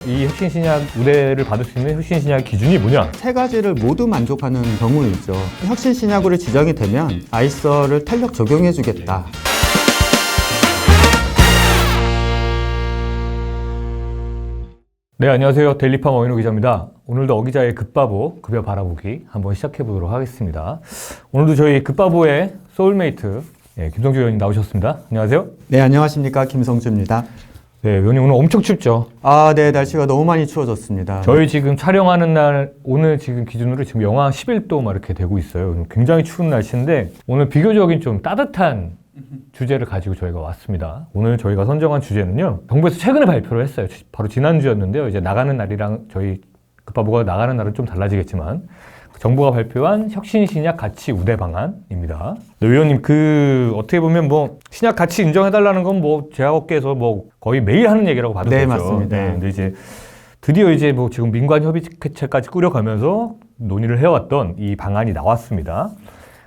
이 혁신신약 우대를 받을 수 있는 혁신신약 기준이 뭐냐? 세 가지를 모두 만족하는 경우이죠. 혁신신약으로 지정이 되면 아이서를 탄력 적용해주겠다. 네, 안녕하세요. 데일리팜 어인호 기자입니다. 오늘도 어 기자의 급바보 급여 바라보기 한번 시작해 보도록 하겠습니다. 오늘도 저희 급바보의 소울메이트 김성주 의원님 나오셨습니다. 안녕하세요. 네, 안녕하십니까. 김성주입니다. 네, 의원님 오늘 엄청 춥죠? 네, 날씨가 너무 많이 추워졌습니다. 저희 지금 촬영하는 날 오늘 지금 기준으로 지금 영하 11도 막 이렇게 되고 있어요. 굉장히 추운 날씨인데 오늘 비교적인 좀 따뜻한 주제를 가지고 저희가 왔습니다. 오늘 저희가 선정한 주제는요. 정부에서 최근에 발표를 했어요. 바로 지난주였는데요. 이제 나가는 날이랑 저희 급바보가 나가는 날은 좀 달라지겠지만 정부가 발표한 혁신신약 가치 우대 방안입니다. 네, 의원님 어떻게 보면 신약 가치 인정해달라는 건 제약업계에서 거의 매일 하는 얘기라고 봐도 네, 되죠. 맞습니다. 네, 근데 이제 드디어 이제 지금 민관협의체까지 꾸려가면서 논의를 해왔던 이 방안이 나왔습니다.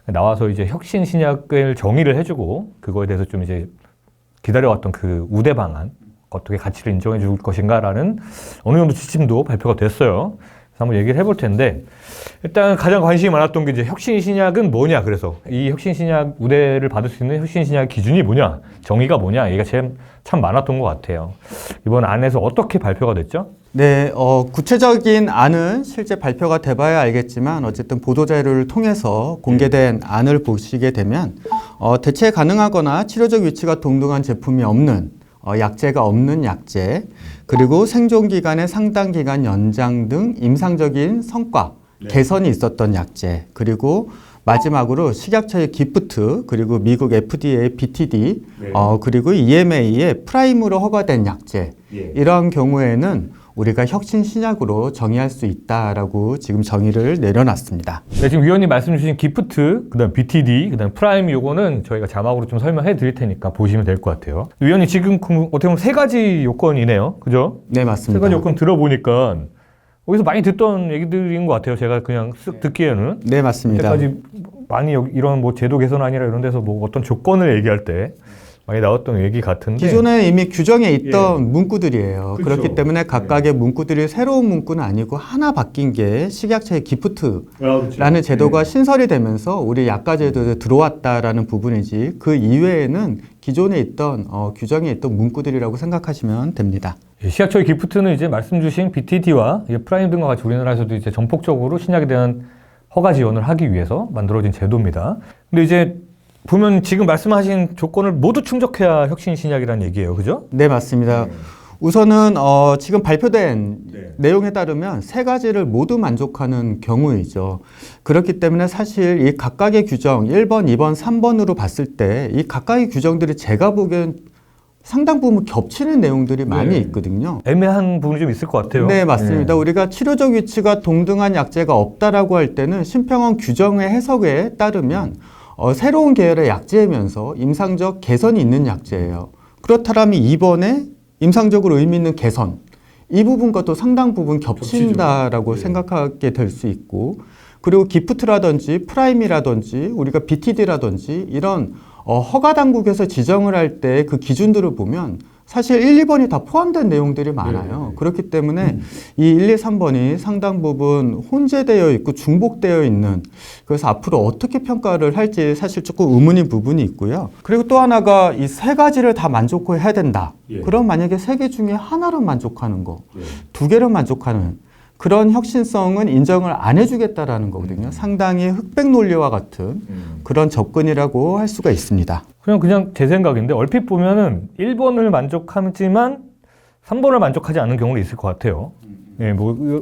나와서 이제 혁신신약을 정의를 해주고 그거에 대해서 좀 이제 기다려왔던 그 우대 방안 어떻게 가치를 인정해 줄 것인가라는 어느 정도 지침도 발표가 됐어요. 그래서 한번 얘기를 해볼 텐데 일단 가장 관심이 많았던 게 이제 혁신신약은 뭐냐. 그래서 이 혁신신약 우대를 받을 수 있는 혁신신약 기준이 뭐냐, 정의가 뭐냐, 얘가 참 많았던 것 같아요. 이번 안에서 어떻게 발표가 됐죠? 네, 구체적인 안은 실제 발표가 돼봐야 알겠지만 어쨌든 보도자료를 통해서 공개된 안을 보시게 되면 대체 가능하거나 치료적 위치가 동등한 제품이 없는 약제가 없는 약제, 그리고 생존기간의 상당 기간 연장 등 임상적인 성과, 개선이 있었던 약제, 그리고 마지막으로 식약처의 기프트, 그리고 미국 FDA의 BTD, 그리고 EMA의 프라임으로 허가된 약제, 이러한 경우에는 우리가 혁신신약으로 정의할 수 있다라고 지금 정의를 내려놨습니다. 네, 지금 위원님 말씀 주신 기프트, 그다음 BTD, 그다음 프라임 요거는 저희가 자막으로 좀 설명해 드릴 테니까 보시면 될 것 같아요. 위원님 지금 어떻게 보면 세 가지 요건이네요. 그죠? 네, 맞습니다. 세 가지 요건 들어보니까 여기서 많이 듣던 얘기들인 것 같아요. 제가 그냥 쓱 듣기에는. 네, 맞습니다. 그때까지 많이 이런 제도 개선안이라 이런 데서 어떤 조건을 얘기할 때 많이 나왔던 얘기 같은데 기존에 이미 규정에 있던 문구들이에요. 그쵸. 그렇기 때문에 각각의 문구들이 새로운 문구는 아니고 하나 바뀐 게 식약처의 기프트라는 제도가 신설이 되면서 우리 약가제도에 들어왔다라는 부분이지 그 이외에는 기존에 있던 규정에 있던 문구들이라고 생각하시면 됩니다. 식약처의 기프트는 이제 말씀 주신 BTD와 프라임 등과 같이 우리나라에서도 이제 전폭적으로 신약에 대한 허가 지원을 하기 위해서 만들어진 제도입니다. 근데 이제 보면 지금 말씀하신 조건을 모두 충족해야 혁신신약이라는 얘기예요. 그죠? 네, 맞습니다. 우선은 지금 발표된 내용에 따르면 세 가지를 모두 만족하는 경우이죠. 그렇기 때문에 사실 이 각각의 규정 1번, 2번, 3번으로 봤을 때 이 각각의 규정들이 제가 보기엔 상당 부분 겹치는 내용들이 많이 있거든요. 애매한 부분이 좀 있을 것 같아요. 네, 맞습니다. 우리가 치료적 위치가 동등한 약제가 없다라고 할 때는 심평원 규정의 해석에 따르면 새로운 계열의 약제이면서 임상적 개선이 있는 약제예요. 그렇다면 2번에 임상적으로 의미 있는 개선, 이 부분과 또 상당 부분 겹친다라고 생각하게 될 수 있고, 그리고 기프트라든지 프라임이라든지 우리가 BTD라든지 이런 허가 당국에서 지정을 할 때 그 기준들을 보면 사실 1, 2번이 다 포함된 내용들이 많아요. 그렇기 때문에 이 1, 2, 3번이 상당 부분 혼재되어 있고 중복되어 있는, 그래서 앞으로 어떻게 평가를 할지 사실 조금 의문인 부분이 있고요. 그리고 또 하나가 이 세 가지를 다 만족해야 된다. 그럼 만약에 세 개 중에 하나로 만족하는 거, 두 개로 만족하는 그런 혁신성은 인정을 안 해주겠다라는 거거든요. 상당히 흑백 논리와 같은 그런 접근이라고 할 수가 있습니다. 그냥 제 생각인데 얼핏 보면은 1번을 만족하지만 3번을 만족하지 않는 경우도 있을 것 같아요.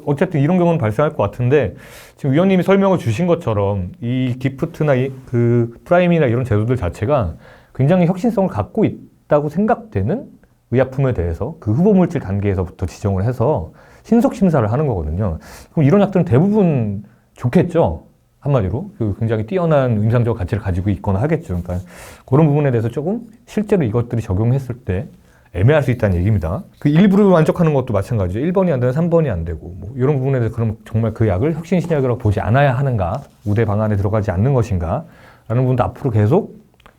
어쨌든 이런 경우는 발생할 것 같은데 지금 위원님이 설명을 주신 것처럼 이 기프트나 그 프라임이나 이런 제도들 자체가 굉장히 혁신성을 갖고 있다고 생각되는 의약품에 대해서 그 후보물질 단계에서부터 지정을 해서 신속 심사를 하는 거거든요. 그럼 이런 약들은 대부분 좋겠죠. 한마디로 굉장히 뛰어난 임상적 가치를 가지고 있거나 하겠죠. 그러니까 그런 부분에 대해서 조금 실제로 이것들이 적용했을 때 애매할 수 있다는 얘기입니다. 그 일부를 만족하는 것도 마찬가지죠. 1번이 안 되면 3번이 안 되고 이런 부분에 대해서 그럼 정말 그 약을 혁신신약이라고 보지 않아야 하는가, 우대 방안에 들어가지 않는 것인가 라는 부분도 앞으로 계속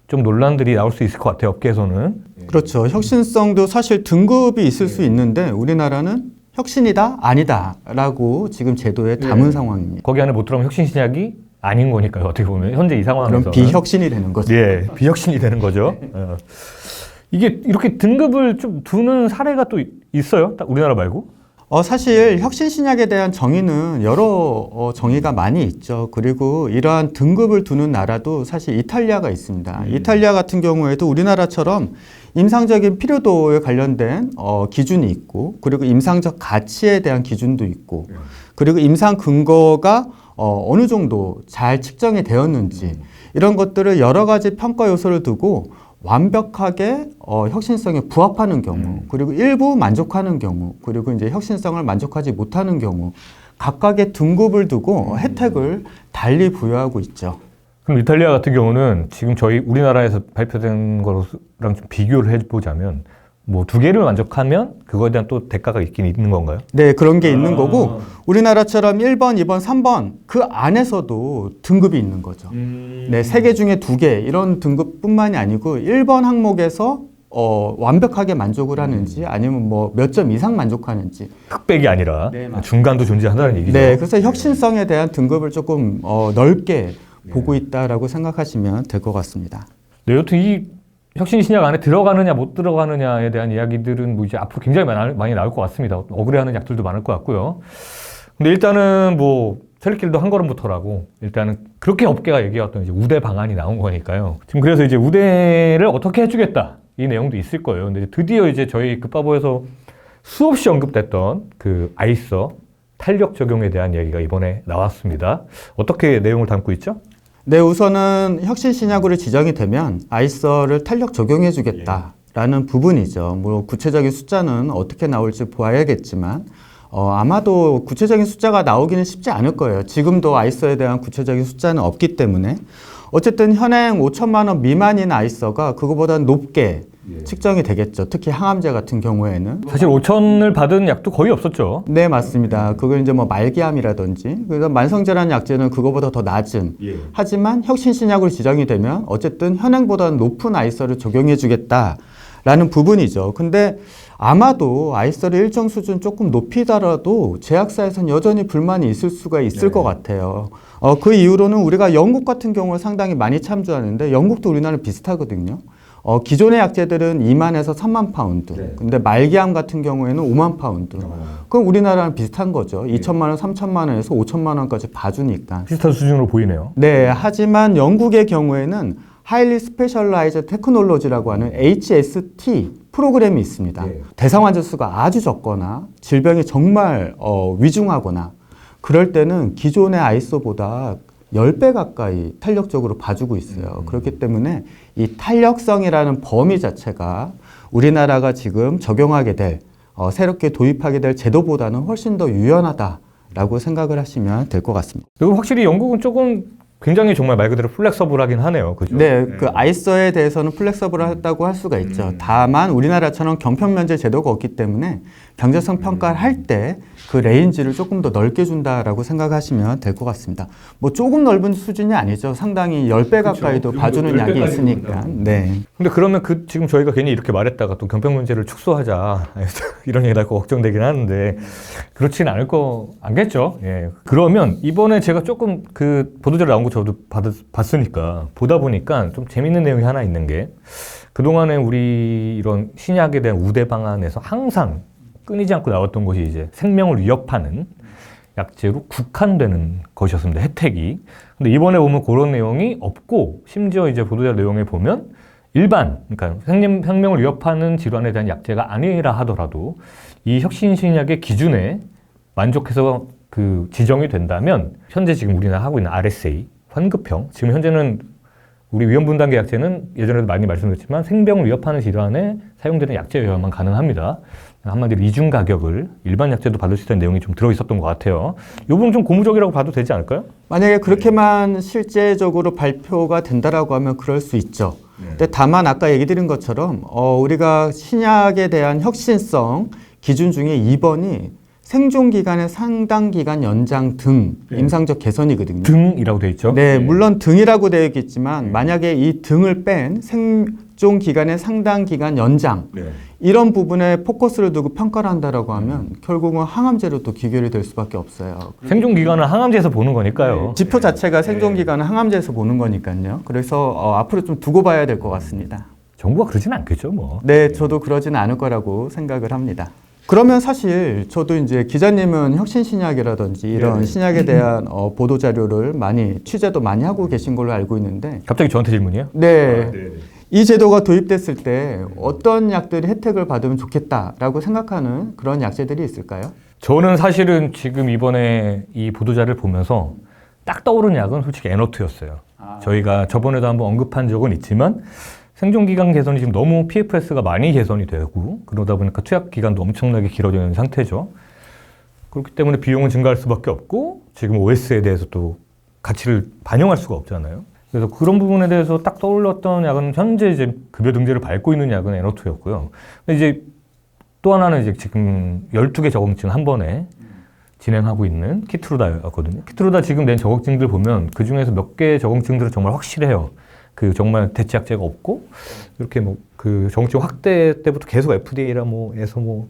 좀 논란들이 나올 수 있을 것 같아요. 업계에서는. 그렇죠. 혁신성도 사실 등급이 있을 수 있는데 우리나라는 혁신이다? 아니다.라고 지금 제도에 담은 상황입니다. 거기 안에 못 들어가면 혁신신약이 아닌 거니까요. 어떻게 보면 현재 이 상황에서 그럼 비혁신이 되는 거죠. 예, 비혁신이 되는 거죠. 이게 이렇게 등급을 좀 두는 사례가 또 있어요? 우리나라 말고? 사실 혁신신약에 대한 정의는 여러 정의가 많이 있죠. 그리고 이러한 등급을 두는 나라도 사실 이탈리아가 있습니다. 이탈리아 같은 경우에도 우리나라처럼 임상적인 필요도에 관련된 기준이 있고, 그리고 임상적 가치에 대한 기준도 있고, 그리고 임상 근거가 어느 정도 잘 측정이 되었는지, 이런 것들을 여러 가지 평가 요소를 두고 완벽하게 혁신성에 부합하는 경우, 그리고 일부 만족하는 경우, 그리고 이제 혁신성을 만족하지 못하는 경우, 각각의 등급을 두고 혜택을 달리 부여하고 있죠. 그럼 이탈리아 같은 경우는 지금 저희 우리나라에서 발표된 거랑 좀 비교를 해보자면 뭐 두 개를 만족하면 그거에 대한 또 대가가 있긴 있는 건가요? 네, 그런 게 있는 거고, 우리나라처럼 1번, 2번, 3번 그 안에서도 등급이 있는 거죠. 네, 3개 중에 2개 이런 등급뿐만이 아니고 1번 항목에서 완벽하게 만족을 하는지 아니면 뭐 몇 점 이상 만족하는지, 흑백이 아니라 네, 중간도 존재한다는 얘기죠. 네, 그래서 혁신성에 대한 등급을 조금 넓게 보고 있다라고 생각하시면 될 것 같습니다. 네, 여튼 이 혁신신약 안에 들어가느냐 못 들어가느냐에 대한 이야기들은 뭐 이제 앞으로 굉장히 많이 나올 것 같습니다. 억울해하는 약들도 많을 것 같고요. 근데 일단은 뭐 셀길도 한 걸음부터라고 일단은 그렇게 업계가 얘기해왔던 이제 우대 방안이 나온 거니까요. 지금 그래서 이제 우대를 어떻게 해주겠다 이 내용도 있을 거예요. 근데 드디어 이제 저희 급바보에서 수없이 언급됐던 그 아이서 탄력 적용에 대한 얘기가 이번에 나왔습니다. 어떻게 내용을 담고 있죠? 네, 우선은 혁신신약으로 지정이 되면 아이서를 탄력 적용해 주겠다라는 부분이죠. 뭐 구체적인 숫자는 어떻게 나올지 보아야겠지만 아마도 구체적인 숫자가 나오기는 쉽지 않을 거예요. 지금도 아이서에 대한 구체적인 숫자는 없기 때문에 어쨌든 현행 5천만 원 미만인 아이서가 그거보다 높게 측정이 되겠죠. 특히 항암제 같은 경우에는. 사실 5천을 받은 약도 거의 없었죠. 네, 맞습니다. 그걸 이제 뭐 말기암이라든지, 그래서 만성질환 약제는 그거보다 더 낮은. 하지만 혁신신약으로 지정이 되면 어쨌든 현행보다 높은 아이서를 적용해 주겠다라는 부분이죠. 근데 아마도 아이서를 일정 수준 조금 높이더라도 제약사에서는 여전히 불만이 있을 수가 있을 것 같아요. 그 이유로는 우리가 영국 같은 경우를 상당히 많이 참조하는데 영국도 우리나라랑 비슷하거든요. 기존의 약제들은 2만에서 3만 파운드. 근데 말기암 같은 경우에는 5만 파운드. 그럼 우리나라랑 비슷한 거죠. 2천만 원, 3천만 원에서 5천만 원까지 봐주니까. 비슷한 수준으로 보이네요. 네, 하지만 영국의 경우에는 Highly Specialized Technology라고 하는 HST 프로그램이 있습니다. 대상 환자 수가 아주 적거나 질병이 정말 위중하거나 그럴 때는 기존의 아이소보다 10배 가까이 탄력적으로 봐주고 있어요. 그렇기 때문에 이 탄력성이라는 범위 자체가 우리나라가 지금 적용하게 될, 새롭게 도입하게 될 제도보다는 훨씬 더 유연하다라고 생각을 하시면 될 것 같습니다. 그리고 확실히 영국은 조금 굉장히 정말 말 그대로 플렉서블하긴 하네요. 그죠? 네, 그 아이서에 대해서는 플렉서블하다고 할 수가 있죠. 다만 우리나라처럼 경평면제 제도가 없기 때문에 경제성 평가를 할 때 그 레인지를 조금 더 넓게 준다라고 생각하시면 될 것 같습니다. 뭐 조금 넓은 수준이 아니죠. 상당히 10배 가까이도 봐주는 약이 있으니까. 네. 근데 그러면 지금 저희가 괜히 이렇게 말했다가 또 경평문제를 축소하자 이런 얘기 나고 걱정되긴 하는데 그렇지는 않겠죠. 예. 그러면 이번에 제가 조금 그 보도자료 나온 거 저도 봤으니까 보다 보니까 좀 재밌는 내용이 하나 있는 게 그동안에 우리 이런 신약에 대한 우대 방안에서 항상 끊이지 않고 나왔던 것이 이제 생명을 위협하는 약제로 국한되는 것이었습니다. 혜택이. 근데 이번에 보면 그런 내용이 없고 심지어 이제 보도자료 내용에 보면 일반, 그러니까 생명을 위협하는 질환에 대한 약제가 아니라 하더라도 이 혁신신약의 기준에 만족해서 그 지정이 된다면 현재 지금 우리나라 하고 있는 RSA 환급형, 지금 현재는 우리 위험 분담계 약제는 예전에도 많이 말씀드렸지만 생명을 위협하는 질환에 사용되는 약제여야만 가능합니다. 한마디로 이중 가격을 일반 약제도 받을 수 있다는 내용이 좀 들어있었던 것 같아요. 이 부분 좀 고무적이라고 봐도 되지 않을까요? 만약에 그렇게만 실제적으로 발표가 된다라고 하면 그럴 수 있죠. 근데 다만 아까 얘기 드린 것처럼 우리가 신약에 대한 혁신성 기준 중에 2번이 생존 기간의 상당 기간 연장 등 임상적 개선이거든요. 등이라고 돼 있죠. 네, 물론 등이라고 되어 있겠지만 만약에 이 등을 뺀 생존 기간의 상당 기간 연장 이런 부분에 포커스를 두고 평가를 한다라고 하면 결국은 항암제로 또 귀결이 될 수밖에 없어요. 생존 기간은 항암제에서 보는 거니까요. 지표 자체가 생존 기간은 항암제에서 보는 거니까요. 그래서 앞으로 좀 두고 봐야 될 것 같습니다. 정부가 그러진 않겠죠, 뭐. 네, 저도 그러지는 않을 거라고 생각을 합니다. 그러면 사실 저도 이제 기자님은 혁신신약이라든지 이런 신약에 대한 보도 자료를 많이 취재도 많이 하고 계신 걸로 알고 있는데 갑자기 저한테 질문이요? 네. 이 제도가 도입됐을 때 어떤 약들이 혜택을 받으면 좋겠다라고 생각하는 그런 약제들이 있을까요? 저는 사실은 지금 이번에 이 보도자를 보면서 딱 떠오른 약은 솔직히 에너트였어요. 저희가 저번에도 한번 언급한 적은 있지만 생존기간 개선이 지금 너무 PFS가 많이 개선이 되고 그러다 보니까 투약 기간도 엄청나게 길어져 있는 상태죠. 그렇기 때문에 비용은 증가할 수밖에 없고 지금 OS에 대해서 또 가치를 반영할 수가 없잖아요. 그래서 그런 부분에 대해서 딱 떠올랐던 약은 현재 이제 급여 등재를 밟고 있는 약은 에너트였고요. 이제 또 하나는 이제 지금 12개 저공증 한 번에 진행하고 있는 키트루다였거든요. 키트루다 지금 낸 저공증들 보면 그 중에서 몇 개 저공증들은 정말 확실해요. 그 정말 대체약제가 없고 이렇게 뭐 그 저공증 확대 때부터 계속 FDA라 뭐에서 뭐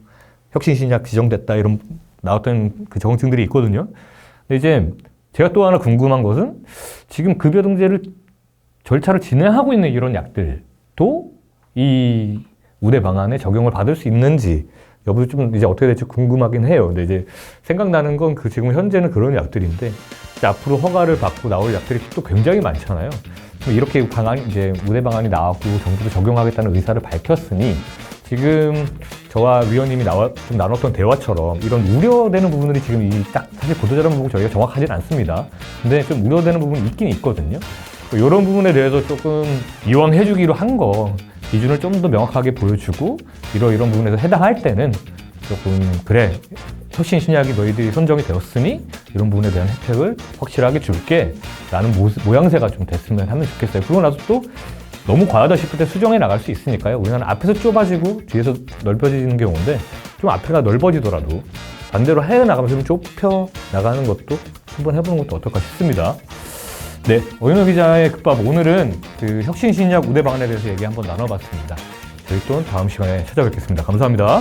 혁신신약 지정됐다 이런 나왔던 그 저공증들이 있거든요. 근데 이제 제가 또 하나 궁금한 것은 지금 급여 등재를 절차를 진행하고 있는 이런 약들도 이 우대 방안에 적용을 받을 수 있는지 여부도 좀 이제 어떻게 될지 궁금하긴 해요. 근데 이제 생각나는 건 그 지금 현재는 그런 약들인데 이제 앞으로 허가를 받고 나올 약들이 또 굉장히 많잖아요. 이렇게 방안이 이제 우대 방안이 나왔고 정부도 적용하겠다는 의사를 밝혔으니 지금 저와 위원님이 좀 나눴던 대화처럼 이런 우려되는 부분들이 지금 딱 사실 보도자료 보고 저희가 정확하진 않습니다. 근데 좀 우려되는 부분이 있긴 있거든요. 이런 부분에 대해서 조금 이왕 해주기로 한 거 기준을 좀 더 명확하게 보여주고 이런 부분에서 해당할 때는 조금 그래 혁신신약이 너희들이 선정이 되었으니 이런 부분에 대한 혜택을 확실하게 줄게 라는 모양새가 좀 됐으면 하면 좋겠어요. 그러고 나서 또 너무 과하다 싶을 때 수정해 나갈 수 있으니까요. 우리나라 앞에서 좁아지고 뒤에서 넓어지는 경우인데 좀 앞에가 넓어지더라도 반대로 헤어나가면서 좀 좁혀 나가는 것도 한번 해보는 것도 어떨까 싶습니다. 네, 오윤호 기자의 급밥 오늘은 그 혁신신약 우대 방안에 대해서 얘기 한번 나눠봤습니다. 저희 또 다음 시간에 찾아뵙겠습니다. 감사합니다.